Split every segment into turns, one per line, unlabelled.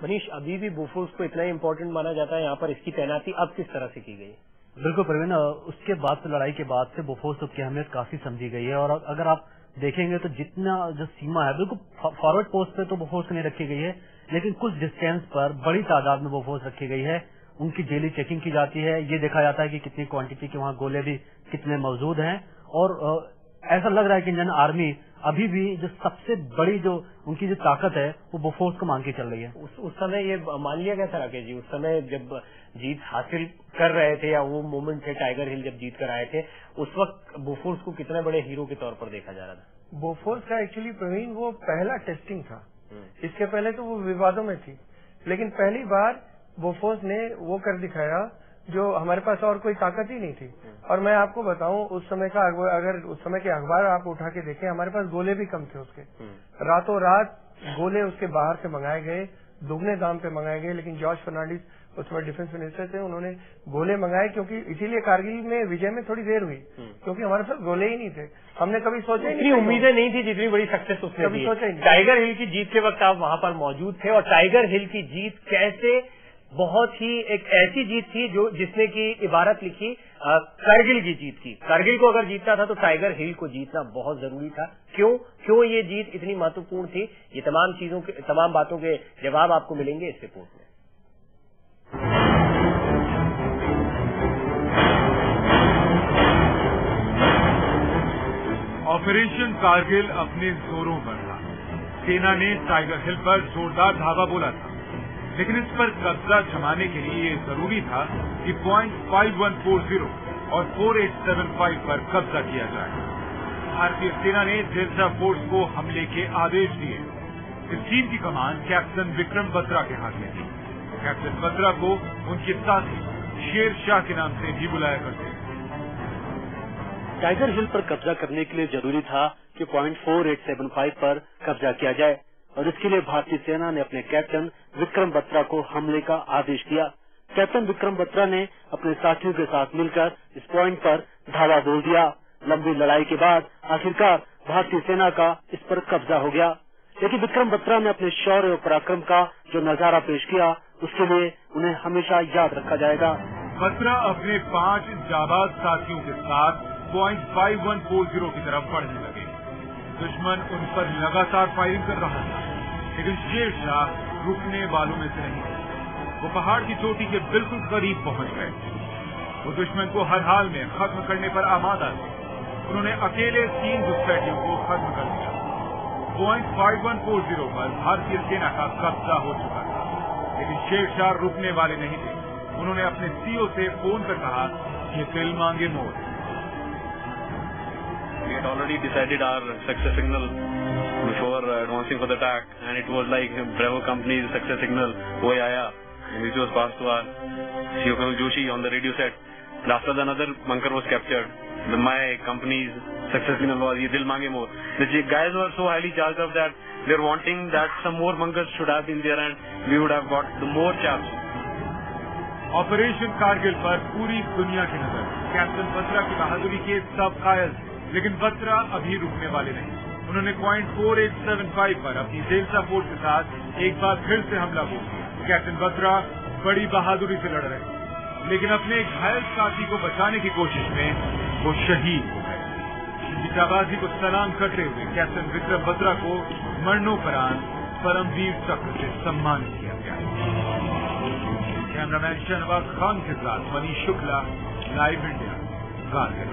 मनीष, अभी भी बोफोर्स को इतना इम्पोर्टेंट माना जाता है यहाँ पर, इसकी तैनाती अब किस तरह से की गई?
बिल्कुल प्रवीण, उसके बाद से लड़ाई के बाद से बोफोर्स की अहमियत काफी समझी गई है। और अगर आप देखेंगे तो जितना जो सीमा है, बिल्कुल फॉरवर्ड पोस्ट पे तो बोफोर्स नहीं रखी गई है, लेकिन कुछ डिस्टेंस पर बड़ी तादाद में बोफोर्स रखी गई है। उनकी डेली चेकिंग की जाती है, ये देखा जाता है कि कितनी क्वांटिटी के वहाँ गोले भी कितने मौजूद हैं। और ऐसा लग रहा है कि इंडियन आर्मी अभी भी जो सबसे बड़ी जो उनकी जो ताकत है वो बोफोर्स को मांग के चल रही है।
उस समय ये मान लिया गया था राकेश जी, उस समय जब जीत हासिल कर रहे थे, या वो मोमेंट थे टाइगर हिल जब जीत कर आए थे, उस वक्त बोफोर्स को कितने बड़े हीरो के तौर पर देखा जा रहा था?
बोफोर्स का एक्चुअली प्रवीण वो पहला टेस्टिंग था। इसके पहले तो वो विवादों में थी, लेकिन पहली बार बोफोर्स ने वो कर दिखाया जो हमारे पास और कोई ताकत ही नहीं थी। और मैं आपको बताऊं, उस समय का अगर उस समय के अखबार आप उठा के देखें, हमारे पास गोले भी कम थे उसके। रातों रात गोले उसके बाहर से मंगाए गए, दुगने दाम पे मंगाए गए। लेकिन जॉर्ज फर्नांडिस उस समय डिफेंस मिनिस्टर थे, उन्होंने गोले मंगाए, क्योंकि इसीलिए कारगिल में विजय में थोड़ी देर हुई, क्योंकि हमारे पास गोले ही नहीं थे। हमने कभी सोचा ही नहीं,
उम्मीदें नहीं थी जितनी बड़ी सक्सेस उसने
कभी सोचा ही नहीं।
टाइगर हिल की जीत के वक्त आप वहां पर मौजूद थे, और टाइगर हिल की जीत कैसे बहुत ही एक ऐसी जीत थी जिसने की इबारत लिखी कारगिल की जीत की। कारगिल को अगर जीतना था तो टाइगर हिल को जीतना बहुत जरूरी था। क्यों ये जीत इतनी महत्वपूर्ण थी? ये तमाम बातों के जवाब आपको मिलेंगे इस रिपोर्ट में।
ऑपरेशन कारगिल अपने जोरों पर था। सेना ने टाइगर हिल पर जोरदार धावा बोला था, लेकिन इस पर कब्जा जमाने के लिए ये जरूरी था कि पॉइंट 5140 और 4875 पर कब्जा किया जाए। भारतीय सेना ने जेलसा फोर्स को हमले के आदेश दिए। इस टीम की कमान कैप्टन विक्रम बत्रा के हाथ में थी। कैप्टन बत्रा को उनके साथी शेर शाह के नाम से भी बुलाया करते।
टाइगर हिल पर कब्जा करने के लिए जरूरी था कि पॉइंट 4875 पर कब्जा किया जाए, और इसके लिए भारतीय सेना ने अपने कैप्टन विक्रम बत्रा को हमले का आदेश दिया। कैप्टन विक्रम बत्रा ने अपने साथियों के साथ मिलकर इस पॉइंट पर धावा बोल दिया। लंबी लड़ाई के बाद आखिरकार भारतीय सेना का इस पर कब्जा हो गया, लेकिन विक्रम बत्रा ने अपने शौर्य और पराक्रम का जो नजारा पेश किया, उसके लिए उन्हें हमेशा याद रखा जाएगा।
बत्रा अपने 5 जाबाज साथियों के साथ पॉइंट 5140 की तरफ बढ़ने लगे। दुश्मन उन पर लगातार फायरिंग कर रहा था, लेकिन शेर शाह रुकने वालों में से नहीं। वो पहाड़ की चोटी के बिल्कुल करीब पहुंच गए। वो दुश्मन को हर हाल में खत्म करने पर आमादा थे। उन्होंने अकेले 3 घुसपैठियों को खत्म कर दिया। पॉइंट 5140 पर भारतीय सेना का कब्जा हो चुका था, लेकिन शेर शाह रुकने वाले नहीं थे। उन्होंने अपने सीओ से फोन कर कहा, ये दिल मांगे मोर।
We had already decided our success signal before advancing for the attack, and it was like Bravo Company's success signal, "Wo aaya," which was passed to our CEO Colonel Joshi on the radio set. After another bunker was captured, my company's success signal was, "Ye dil mange more." The guys were so highly charged up that they were wanting that some more bunkers should have been there, and we would have got the more chaps.
Operation Kargil पर पूरी दुनिया की नजर captain Batra की बहादुरी के सब कायल थे, लेकिन बत्रा अभी रुकने वाले नहीं। उन्होंने पॉइंट 4875 पर अपनी जेलसा फोर्स के साथ एक बार फिर से हमला बोल दिया। कैप्टन बत्रा बड़ी बहादुरी से लड़ रहे थे, लेकिन अपने घायल साथी को बचाने की कोशिश में वो शहीद हो गए। उनकी जाबाजी को सलाम करते हुए कैप्टन विक्रम बत्रा को मरणोपरांत परमवीर चक्र से सम्मानित किया गया। कैमरामैन शहनवाज खान के साथ मनीष शुक्ला, लाइव इंडिया, कारगिल।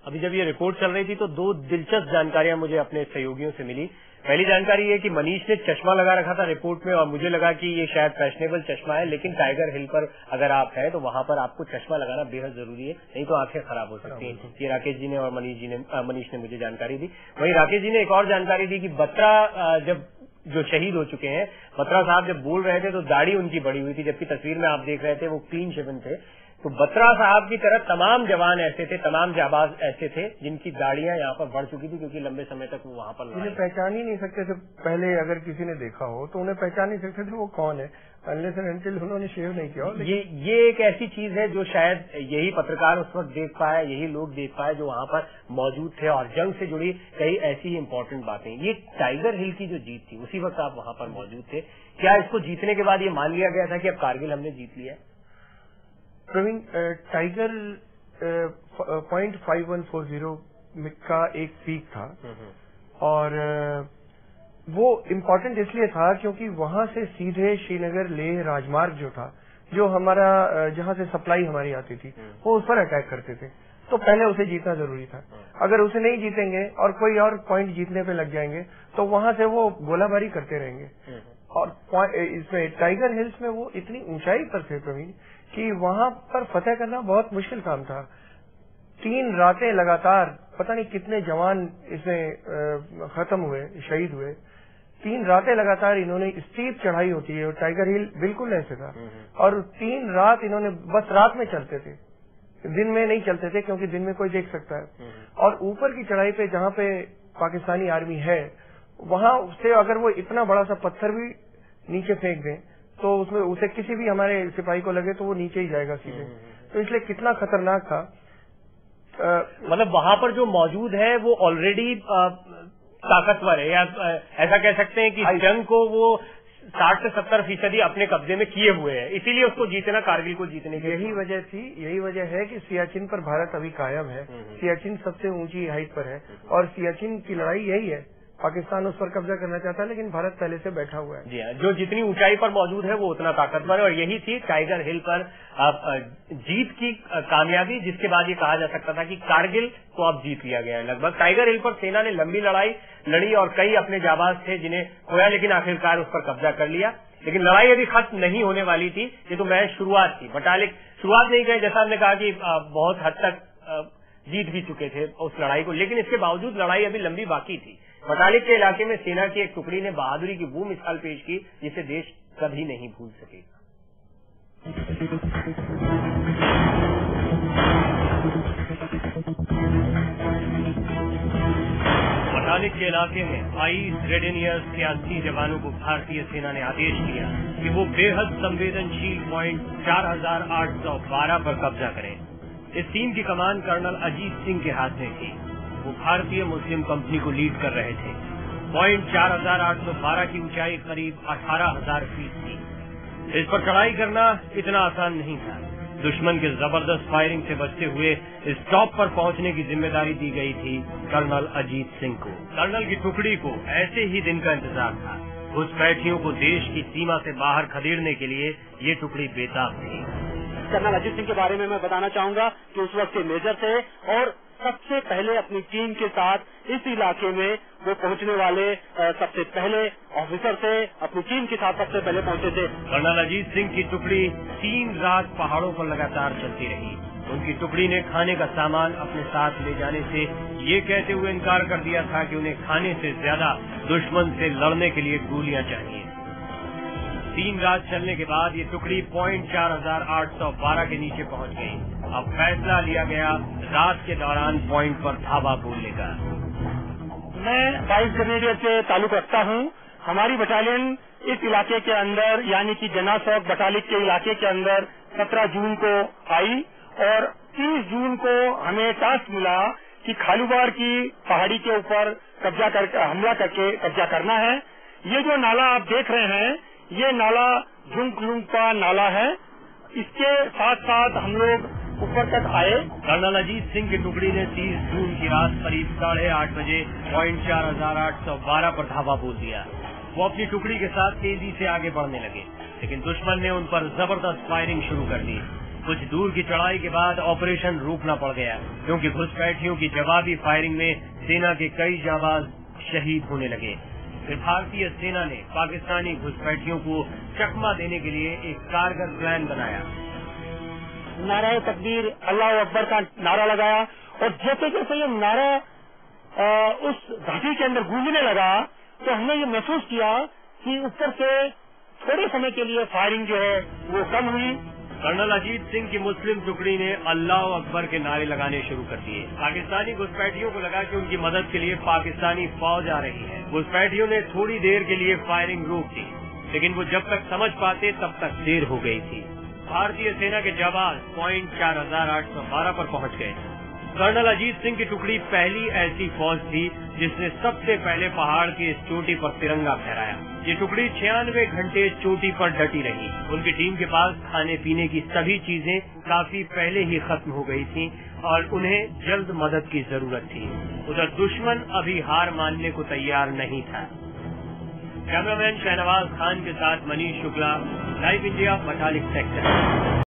अभी जब ये रिपोर्ट चल रही थी तो 2 दिलचस्प जानकारियां मुझे अपने सहयोगियों से मिली। पहली जानकारी है कि मनीष ने चश्मा लगा रखा था रिपोर्ट में, और मुझे लगा कि ये शायद फैशनेबल चश्मा है, लेकिन टाइगर हिल पर अगर आप हैं तो वहां पर आपको चश्मा लगाना बेहद जरूरी है, नहीं तो आंखें खराब हो सकती हैं। ये राकेश जी ने और मनीष ने मुझे जानकारी दी। वहीं राकेश जी ने एक और जानकारी दी कि बत्रा जब जो शहीद हो चुके हैं, बत्रा साहब जब बोल रहे थे तो दाढ़ी उनकी बड़ी हुई थी, जबकि तस्वीर में आप देख रहे थे वो क्लीन शेवन थे। तो बत्रा साहब की तरह तमाम जवान ऐसे थे, तमाम जाबाज ऐसे थे जिनकी दाढ़ियां यहाँ पर बढ़ चुकी थी, क्योंकि लंबे समय तक वो वहां पर
उन्हें पहचान ही नहीं सकते थे। पहले अगर किसी ने देखा हो तो उन्हें पहचान नहीं सकते थे वो कौन है, अनलेस एंड अनटिल उन्होंने शेव नहीं किया हो।
ये एक ऐसी चीज है जो शायद यही पत्रकार उस वक्त देख पाया, यही लोग देख पाए जो वहां पर मौजूद थे, और जंग से जुड़ी कई ऐसी ही इंपॉर्टेंट बातें। ये टाइगर हिल की जो जीत थी, उसी वक्त आप वहां पर मौजूद थे। क्या इसको जीतने के बाद ये मान लिया गया था कि अब कारगिल हमने जीत लिया है?
प्रवीण, टाइगर 0.5140 का एक पीक था, और वो इम्पोर्टेंट इसलिए था क्योंकि वहां से सीधे श्रीनगर लेह राजमार्ग जो था, जो हमारा जहां से सप्लाई हमारी आती थी, वो उस पर अटैक करते थे। तो पहले उसे जीतना जरूरी था। अगर उसे नहीं जीतेंगे और कोई और पॉइंट जीतने पे लग जाएंगे तो वहां से वो गोलाबारी करते रहेंगे। और इसमें टाइगर हिल्स में वो इतनी ऊंचाई पर थे प्रवीण कि वहां पर फतेह करना बहुत मुश्किल काम था। 3 रातें लगातार, पता नहीं कितने जवान इसमें खत्म हुए, शहीद हुए। 3 रातें लगातार इन्होंने, स्टीप चढ़ाई होती है और टाइगर हिल बिल्कुल ऐसे था, और 3 रात इन्होंने बस रात में चलते थे, दिन में नहीं चलते थे क्योंकि दिन में कोई देख सकता है। और ऊपर की चढ़ाई पे जहां पे पाकिस्तानी आर्मी है, वहां से अगर वो इतना बड़ा सा पत्थर भी नीचे फेंक दें तो उसमें उसे किसी भी हमारे सिपाही को लगे तो वो नीचे ही जाएगा सीधे। तो इसलिए कितना खतरनाक था।
मतलब वहां पर जो मौजूद है वो ऑलरेडी ताकतवर है, या ऐसा कह सकते हैं कि जंग को वो 60 से 70% अपने कब्जे में किए हुए हैं, इसीलिए उसको जीतना, कारगिल को जीतने की
यही वजह थी। यही वजह है कि सियाचिन पर भारत अभी कायम है। सियाचिन सबसे ऊंची हाइट पर है, और सियाचिन की लड़ाई यही है। पाकिस्तान उस पर कब्जा करना चाहता है, लेकिन भारत पहले से बैठा हुआ है।
जी हाँ, जो जितनी ऊंचाई पर मौजूद है वो उतना ताकतवर है, और यही थी टाइगर हिल पर जीत की कामयाबी, जिसके बाद ये कहा जा सकता था कि कारगिल को अब जीत लिया गया है लगभग। टाइगर हिल पर सेना ने लंबी लड़ाई लड़ी और कई अपने जाबाज थे जिन्हें खोया, लेकिन आखिरकार उस पर कब्जा कर लिया। लेकिन लड़ाई अभी खत्म नहीं होने वाली थी, ये तो महज शुरुआत थी। बटालिक शुरुआत नहीं कही, जैसा हमने कहा कि बहुत हद तक जीत भी चुके थे उस लड़ाई को, लेकिन इसके बावजूद लड़ाई अभी लंबी बाकी थी। बटालिक के इलाके में सेना की एक टुकड़ी ने बहादुरी की वो मिसाल पेश की जिसे देश कभी नहीं भूल सकेगा। बटालिक के इलाके में 22 रेड इंडियर्स के 80 जवानों को भारतीय सेना ने आदेश दिया कि वो बेहद संवेदनशील पॉइंट 4812 पर कब्जा करें। इस टीम की कमान कर्नल अजीत सिंह के हाथ में थी। वो भारतीय मुस्लिम कंपनी को लीड कर रहे थे। पॉइंट 4812 की ऊंचाई करीब 18,000 फीट थी। इस पर चढ़ाई करना इतना आसान नहीं था। दुश्मन के जबरदस्त फायरिंग से बचते हुए इस टॉप पर पहुंचने की जिम्मेदारी दी गई थी कर्नल अजीत सिंह को। कर्नल की टुकड़ी को ऐसे ही दिन का इंतजार था। घुसपैठियों को देश की सीमा से बाहर खदेड़ने के लिए ये टुकड़ी बेताब थी।
कर्नल अजीत सिंह के बारे में मैं बताना चाहूंगा कि उस वक्त के मेजर थे और सबसे पहले अपनी टीम के साथ इस इलाके में वो पहुंचने वाले सबसे पहले ऑफिसर थे। अपनी टीम के साथ सबसे पहले पहुंचे थे।
कर्नल अजीत सिंह की टुकड़ी 3 रात पहाड़ों पर लगातार चलती रही। उनकी टुकड़ी ने खाने का सामान अपने साथ ले जाने से ये कहते हुए इनकार कर दिया था कि उन्हें खाने से ज्यादा दुश्मन से लड़ने के लिए गोलियां चाहिए। 3 रात चलने के बाद ये टुकड़ी पॉइंट 4812 के नीचे पहुंच गई। अब फैसला लिया गया रात के दौरान पॉइंट पर धावा बोलने का।
मैं 22 ग्रेनेडियर से ताल्लुक रखता हूं। हमारी बटालियन इस इलाके के अंदर यानी कि जना चौक बटालिक के इलाके के अंदर 17 जून को आई और 30 जून को हमें टास्क मिला कि खालूबार की पहाड़ी के ऊपर हमला करके कब्जा करना है। ये जो नाला आप देख रहे हैं ये नाला झुंकलुंगपा नाला है। इसके साथ साथ हम लोग ऊपर तक आए।
कर्नल अजीत सिंह की टुकड़ी ने 30 जून की रात करीब 8:30 बजे पॉइंट 4812 पर धावा बोल दिया। वो अपनी टुकड़ी के साथ तेजी से आगे बढ़ने लगे, लेकिन दुश्मन ने उन पर जबरदस्त फायरिंग शुरू कर दी। कुछ दूर की चढ़ाई के बाद ऑपरेशन रोकना पड़ गया क्योंकि घुसपैठियों की जवाबी फायरिंग में सेना के कई जाबाज शहीद होने लगे। फिर भारतीय सेना ने पाकिस्तानी घुसपैठियों को चकमा देने के लिए एक कारगर प्लान बनाया।
नारा तकबीर अल्लाह अकबर का नारा लगाया और जैसे जैसे ये नारा उस घाटी के अंदर गूंजने लगा तो हमने ये महसूस किया कि ऊपर से थोड़े समय के लिए फायरिंग जो है वो कम हुई
कर्नल अजीत सिंह की मुस्लिम टुकड़ी ने अल्लाह अकबर के नारे लगाने शुरू कर दिए। पाकिस्तानी घुसपैठियों को लगा कि उनकी मदद के लिए पाकिस्तानी फौज आ रही है। घुसपैठियों ने थोड़ी देर के लिए फायरिंग रोक दी, लेकिन वो जब तक समझ पाते तब तक देर हो गई थी। भारतीय सेना के जवान पॉइंट 4812 पर पहुंच गए। कर्नल अजीत सिंह की टुकड़ी पहली ऐसी फौज थी जिसने सबसे पहले पहाड़ की इस चोटी पर तिरंगा फहराया। ये टुकड़ी 96 घंटे चोटी पर डटी रही। उनकी टीम के पास खाने पीने की सभी चीजें काफी पहले ही खत्म हो गई थीं और उन्हें जल्द मदद की जरूरत थी। उधर दुश्मन अभी हार मानने को तैयार नहीं था। कैमरामैन शहनवाज खान के साथ Manish Shukla, live India, Batalik sector.